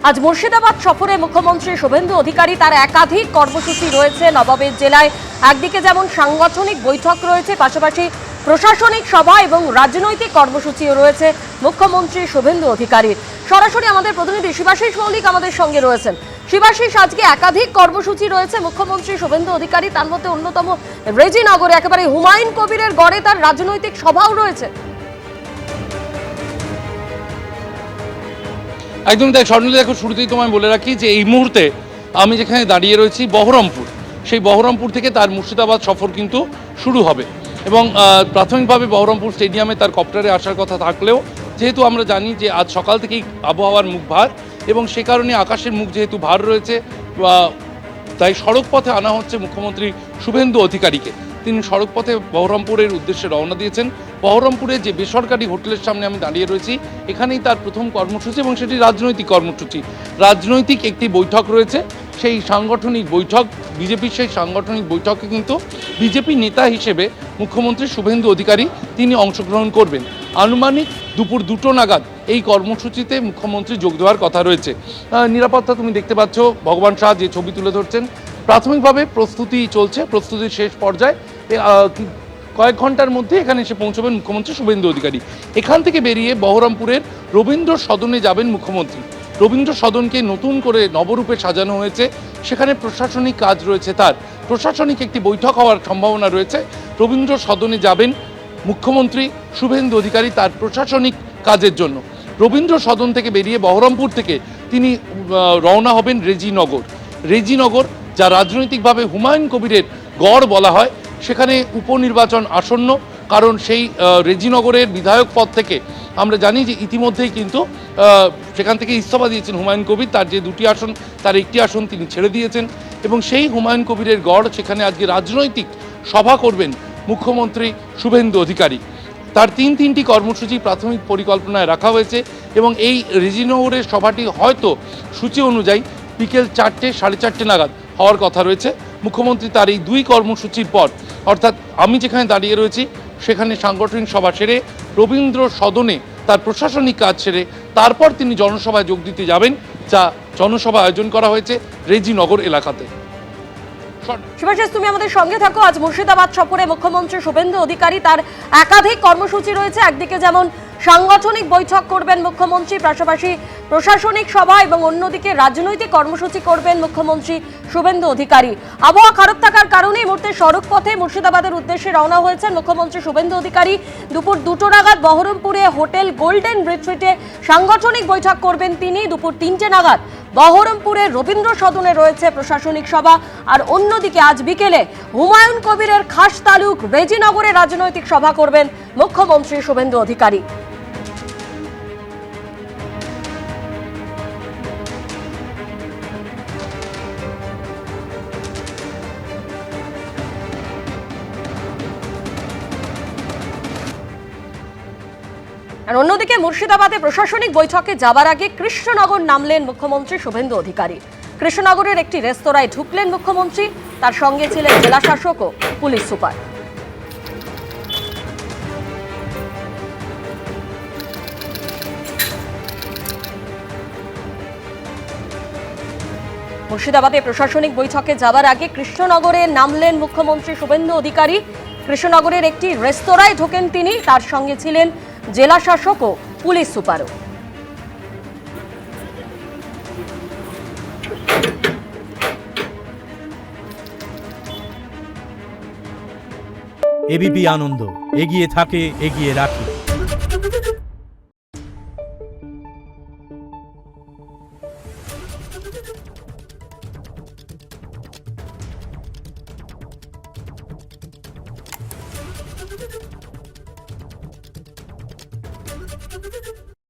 আজ মুর্শিদাবাদ সফরে মুখ্যমন্ত্রী শুভেন্দু অধিকারী তার একাধিক কর্মসূচি রয়েছে নবাবের জেলায়। একদিকে যেমন সাংগঠনিক বৈঠক রয়েছে, পাশাপাশি প্রশাসনিক সভা এবং রাজনৈতিক কর্মসূচিও রয়েছে মুখ্যমন্ত্রী শুভেন্দু অধিকারীর। সরাসরি আমাদের প্রতিনিধি শিবাশিস মৌলিক আমাদের সঙ্গে রয়েছেন। শিবাশিস, আজকে একাধিক কর্মসূচি রয়েছে মুখ্যমন্ত্রী শুভেন্দু অধিকারী, তার মধ্যে অন্যতম রেজিনগরে একেবারে হুমায়ুন কবিরের গড়ে তার রাজনৈতিক সভাও রয়েছে। একদম তাই স্বর্ণিল, দেখো শুরুতেই তোমায় বলে রাখি যে এই মুহূর্তে আমি যেখানে দাঁড়িয়ে রয়েছি বহরমপুর, সেই বহরমপুর থেকে তার মুর্শিদাবাদ সফর কিন্তু শুরু হবে এবং প্রাথমিকভাবে বহরমপুর স্টেডিয়ামে তার কপ্টারে আসার কথা থাকলেও যেহেতু আমরা জানি যে আজ সকাল থেকেই আবহাওয়ার মুখ ভার এবং সে কারণে আকাশের মুখ যেহেতু ভার রয়েছে, তাই সড়ক পথে আনা হচ্ছে মুখ্যমন্ত্রী শুভেন্দু অধিকারীকে। তিনি সড়ক পথে বহরমপুরের উদ্দেশ্যে রওনা দিয়েছেন। বহরমপুরে যে বেসরকারি হোটেলের সামনে আমি দাঁড়িয়ে রয়েছি, এখানেই তার প্রথম কর্মসূচি এবং সেটি রাজনৈতিক কর্মসূচি। রাজনৈতিক একটি বৈঠক রয়েছে, সেই সাংগঠনিক বৈঠক, বিজেপির সেই সাংগঠনিক বৈঠকে কিন্তু বিজেপি নেতা হিসেবে মুখ্যমন্ত্রী শুভেন্দু অধিকারী তিনি অংশগ্রহণ করবেন। আনুমানিক দুপুর 2টো নাগাদ এই কর্মসূচিতে মুখ্যমন্ত্রী যোগ দেওয়ার কথা রয়েছে। নিরাপত্তা তুমি দেখতে পাচ্ছ, ভগবান শাহ যে ছবি তুলে ধরছেন। প্রাথমিকভাবে প্রস্তুতি চলছে, প্রস্তুতির শেষ পর্যায়ে। কয়েক ঘন্টার মধ্যে এখানে এসে পৌঁছবেন মুখ্যমন্ত্রী শুভেন্দু অধিকারী। এখান থেকে বেরিয়ে বহরমপুরের রবীন্দ্র সদনে যাবেন মুখ্যমন্ত্রী। রবীন্দ্র সদনকে নতুন করে নবরূপে সাজানো হয়েছে, সেখানে প্রশাসনিক কাজ রয়েছে, তার প্রশাসনিক একটি বৈঠক হওয়ার সম্ভাবনা রয়েছে। রবীন্দ্র সদনে যাবেন মুখ্যমন্ত্রী শুভেন্দু অধিকারী তার প্রশাসনিক কাজের জন্য। রবীন্দ্র সদন থেকে বেরিয়ে বহরমপুর থেকে তিনি রওনা হবেন রেজিনগর। রেজিনগর, যা রাজনৈতিকভাবে হুমায়ুন কবিরের গড় বলা হয়, সেখানে উপনির্বাচন আসন্ন, কারণ সেই রেজিনগরের বিধায়ক পদ থেকে আমরা জানি যে ইতিমধ্যেই কিন্তু সেখান থেকে ইস্তফা দিয়েছেন হুমায়ুন কবির। তার যে 2টি আসন, তার একটি আসন তিনি ছেড়ে দিয়েছেন এবং সেই হুমায়ুন কবিরের গড়, সেখানে আজকে রাজনৈতিক সভা করবেন মুখ্যমন্ত্রী শুভেন্দু অধিকারী। তার তিনটি কর্মসূচি প্রাথমিক পরিকল্পনায় রাখা হয়েছে এবং এই রেজিনগরের সভাটি হয়তো সূচি অনুযায়ী বিকেল 4টে, 4:30 নাগাদ হওয়ার কথা রয়েছে। মুখ্যমন্ত্রী তার এই 2 কর্মসূচির পর, অর্থাৎ আমি যেখানে দাঁড়িয়ে রয়েছি সেখানে সাংগঠনিক সভা সেরে রবীন্দ্র সদনে তার প্রশাসনিক কাজ সেরে তারপর তিনি জনসভায় যোগ দিতে যাবেন, যা জনসভা আয়োজন করা হয়েছে রেজিনগর এলাকাতে। শিবাশিস, তুমি আমাদের সঙ্গে থাকো। আজ মুর্শিদাবাদ সফরে মুখ্যমন্ত্রী শুভেন্দু অধিকারী, তার একাধিক কর্মসূচি রয়েছে। একদিকে যেমন সাংগঠনিক বৈঠক করবেন মুখ্যমন্ত্রী, পাশাপাশি প্রশাসনিক সভা এবং অন্যদিকে রাজনৈতিক কর্মসূচি করবেন মুখ্যমন্ত্রী শুভেন্দু অধিকারী। আবহাওয়া খারাপ থাকার কারণে এই মুহূর্তে সড়ক পথে মুর্শিদাবাদের উদ্দেশ্যে রওনা হয়েছেন মুখ্যমন্ত্রী শুভেন্দু অধিকারী। দুপুর 2টো নাগাদ বহরমপুরে হোটেল গোল্ডেন রিট্রিটে সাংগঠনিক বৈঠক করবেন তিনি। দুপুর 3টে নাগাদ বহরমপুরের রবীন্দ্র সদনে রয়েছে প্রশাসনিক সভা, আর অন্যদিকে আজ বিকেলে হুমায়ুন কবিরের খাস তালুক রেজিনগরে রাজনৈতিক সভা করবেন মুখ্যমন্ত্রী শুভেন্দু অধিকারী। আর অন্যদিকে মুর্শিদাবাদে প্রশাসনিক বৈঠকে যাবার আগে কৃষ্ণনগর নামলেন মুখ্যমন্ত্রী শুভেন্দু অধিকারী। কৃষ্ণনগরের একটি রেস্তোরাঁয় ঢুকলেন মুখ্যমন্ত্রী, তার সঙ্গে ছিলেন জেলা শাসক ও পুলিশ সুপার। মুর্শিদাবাদে প্রশাসনিক বৈঠকে যাবার আগে কৃষ্ণনগরে নামলেন মুখ্যমন্ত্রী শুভেন্দু অধিকারী। কৃষ্ণনগরের একটি রেস্তোরাঁয় ঢোকেন তিনি, তার সঙ্গে ছিলেন জেলা শাসক ও পুলিশ সুপারও। এবিপি আনন্দ, এগিয়ে থাকে, এগিয়ে রাখে।